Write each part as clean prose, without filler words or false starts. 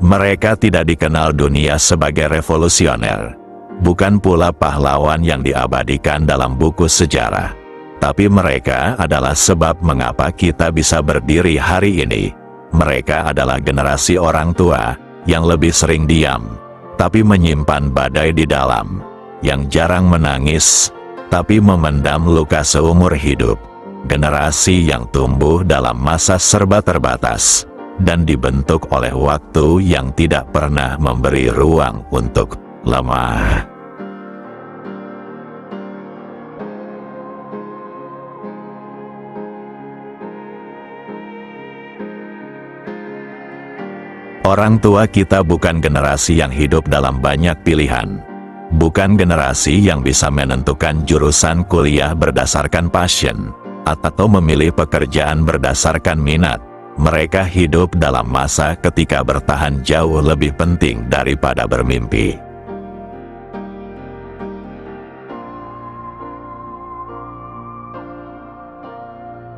Mereka tidak dikenal dunia sebagai revolusioner, bukan pula pahlawan yang diabadikan dalam buku sejarah. Tapi mereka adalah sebab mengapa kita bisa berdiri hari ini. Mereka adalah generasi orang tua yang lebih sering diam, tapi menyimpan badai di dalam, yang jarang menangis, tapi memendam luka seumur hidup. Generasi yang tumbuh dalam masa serba terbatas, dan dibentuk oleh waktu yang tidak pernah memberi ruang untuk lemah. Orang tua kita bukan generasi yang hidup dalam banyak pilihan. Bukan generasi yang bisa menentukan jurusan kuliah berdasarkan passion, atau memilih pekerjaan berdasarkan minat. Mereka hidup dalam masa ketika bertahan jauh lebih penting daripada bermimpi.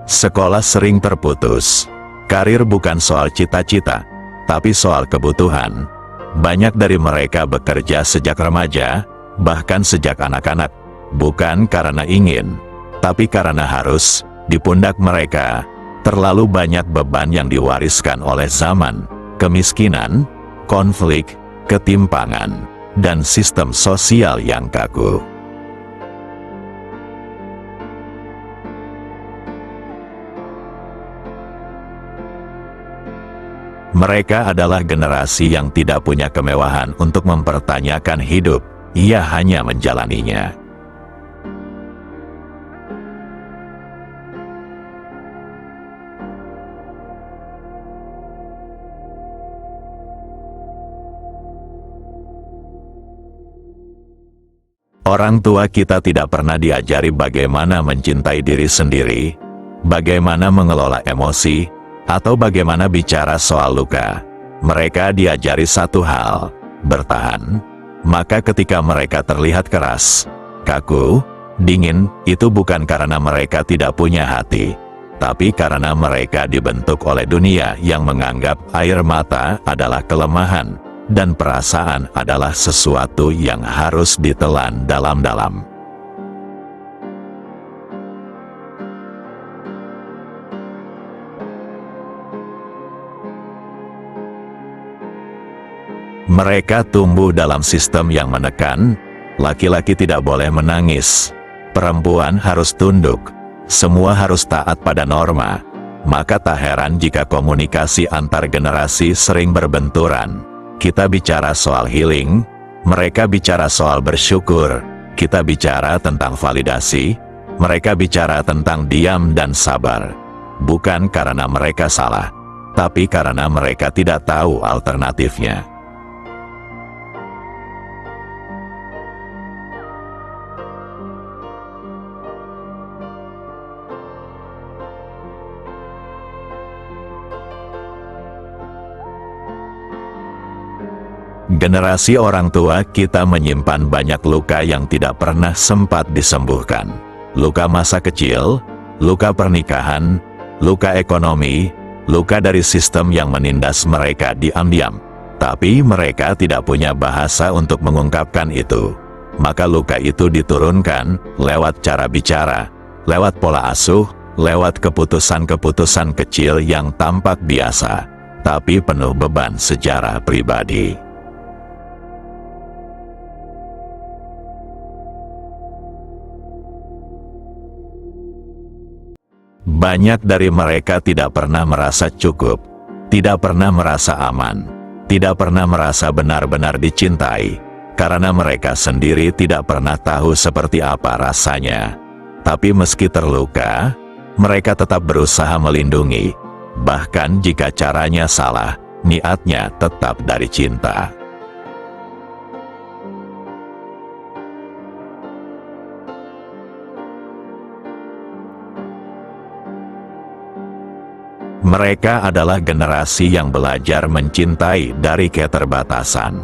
Sekolah sering terputus. Karir bukan soal cita-cita, tapi soal kebutuhan. Banyak dari mereka bekerja sejak remaja, bahkan sejak anak-anak, bukan karena ingin, tapi karena harus. Di pundak mereka terlalu banyak beban yang diwariskan oleh zaman, kemiskinan, konflik, ketimpangan, dan sistem sosial yang kaku. Mereka adalah generasi yang tidak punya kemewahan untuk mempertanyakan hidup, ia hanya menjalaninya. Orang tua kita tidak pernah diajari bagaimana mencintai diri sendiri, bagaimana mengelola emosi, atau bagaimana bicara soal luka. Mereka diajari satu hal, bertahan. Maka ketika mereka terlihat keras, kaku, dingin, itu bukan karena mereka tidak punya hati, tapi karena mereka dibentuk oleh dunia yang menganggap air mata adalah kelemahan, dan perasaan adalah sesuatu yang harus ditelan dalam-dalam. Mereka tumbuh dalam sistem yang menekan, laki-laki tidak boleh menangis, perempuan harus tunduk, semua harus taat pada norma. Maka tak heran jika komunikasi antar generasi sering berbenturan. Kita bicara soal healing, mereka bicara soal bersyukur. Kita bicara tentang validasi, mereka bicara tentang diam dan sabar. Bukan karena mereka salah, tapi karena mereka tidak tahu alternatifnya. Generasi orang tua kita menyimpan banyak luka yang tidak pernah sempat disembuhkan. Luka masa kecil, luka pernikahan, luka ekonomi, luka dari sistem yang menindas mereka diam-diam. Tapi mereka tidak punya bahasa untuk mengungkapkan itu. Maka luka itu diturunkan lewat cara bicara, lewat pola asuh, lewat keputusan-keputusan kecil yang tampak biasa, tapi penuh beban sejarah pribadi. Banyak dari mereka tidak pernah merasa cukup, tidak pernah merasa aman, tidak pernah merasa benar-benar dicintai, karena mereka sendiri tidak pernah tahu seperti apa rasanya. Tapi meski terluka, mereka tetap berusaha melindungi, bahkan jika caranya salah, niatnya tetap dari cinta. Mereka adalah generasi yang belajar mencintai dari keterbatasan.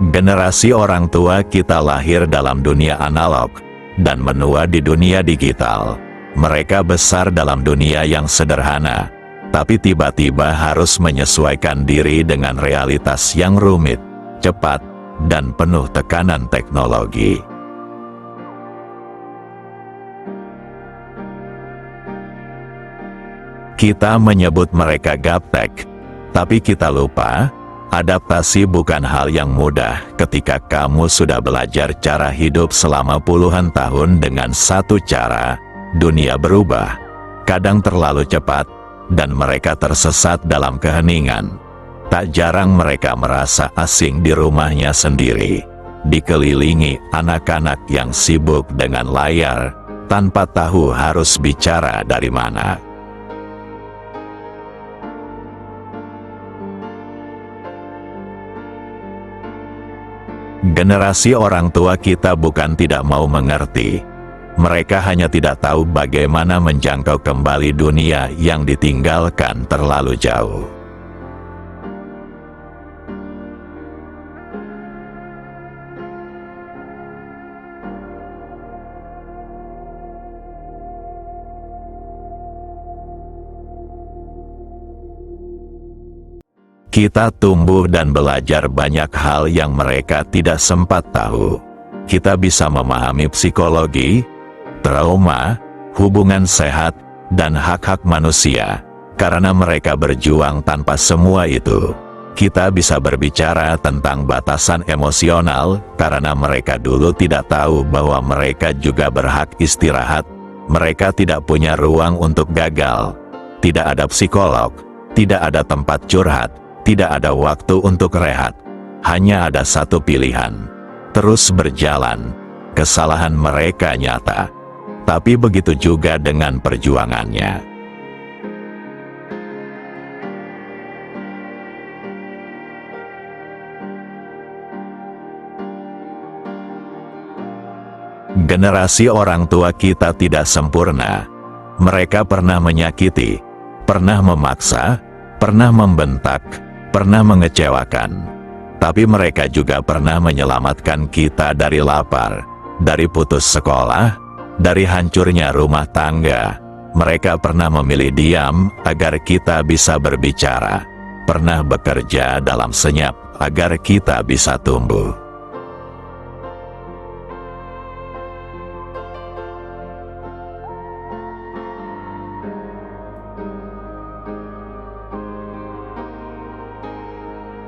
Generasi orang tua kita lahir dalam dunia analog, dan menua di dunia digital. Mereka besar dalam dunia yang sederhana, tapi tiba-tiba harus menyesuaikan diri dengan realitas yang rumit, cepat, dan penuh tekanan teknologi. Kita menyebut mereka gaptek, tapi kita lupa, adaptasi bukan hal yang mudah ketika kamu sudah belajar cara hidup selama puluhan tahun dengan satu cara. Dunia berubah, kadang terlalu cepat, dan mereka tersesat dalam keheningan. Tak jarang mereka merasa asing di rumahnya sendiri, dikelilingi anak-anak yang sibuk dengan layar, tanpa tahu harus bicara dari mana. Generasi orang tua kita bukan tidak mau mengerti. Mereka hanya tidak tahu bagaimana menjangkau kembali dunia yang ditinggalkan terlalu jauh. Kita tumbuh dan belajar banyak hal yang mereka tidak sempat tahu. Kita bisa memahami psikologi, trauma, hubungan sehat, dan hak-hak manusia. Karena mereka berjuang tanpa semua itu. Kita bisa berbicara tentang batasan emosional, karena mereka dulu tidak tahu bahwa mereka juga berhak istirahat. Mereka tidak punya ruang untuk gagal. Tidak ada psikolog, tidak ada tempat curhat, tidak ada waktu untuk rehat. Hanya ada satu pilihan: terus berjalan. Kesalahan mereka nyata, tapi begitu juga dengan perjuangannya. Generasi orang tua kita tidak sempurna. Mereka pernah menyakiti, pernah memaksa, pernah membentak, pernah mengecewakan. Tapi mereka juga pernah menyelamatkan kita dari lapar, dari putus sekolah, dari hancurnya rumah tangga. Mereka pernah memilih diam agar kita bisa berbicara, pernah bekerja dalam senyap agar kita bisa tumbuh.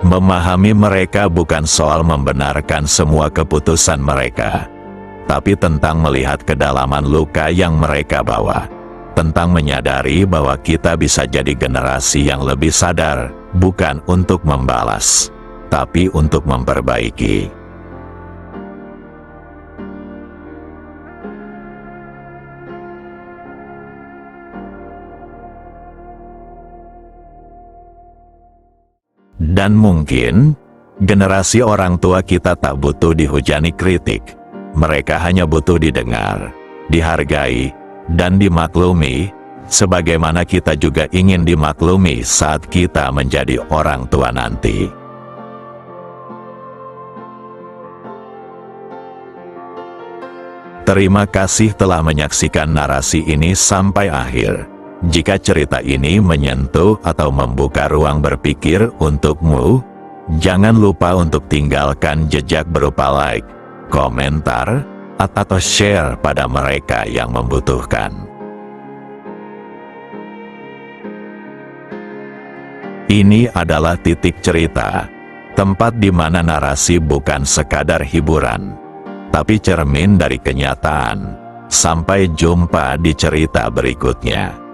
Memahami mereka bukan soal membenarkan semua keputusan mereka, tapi tentang melihat kedalaman luka yang mereka bawa, tentang menyadari bahwa kita bisa jadi generasi yang lebih sadar, bukan untuk membalas, tapi untuk memperbaiki. Dan mungkin, generasi orang tua kita tak butuh dihujani kritik. Mereka hanya butuh didengar, dihargai, dan dimaklumi, sebagaimana kita juga ingin dimaklumi saat kita menjadi orang tua nanti. Terima kasih telah menyaksikan narasi ini sampai akhir. Jika cerita ini menyentuh atau membuka ruang berpikir untukmu, jangan lupa untuk tinggalkan jejak berupa like, komentar, atau share pada mereka yang membutuhkan. Ini adalah Titik Cerita, tempat di mana narasi bukan sekadar hiburan, tapi cermin dari kenyataan. Sampai jumpa di cerita berikutnya.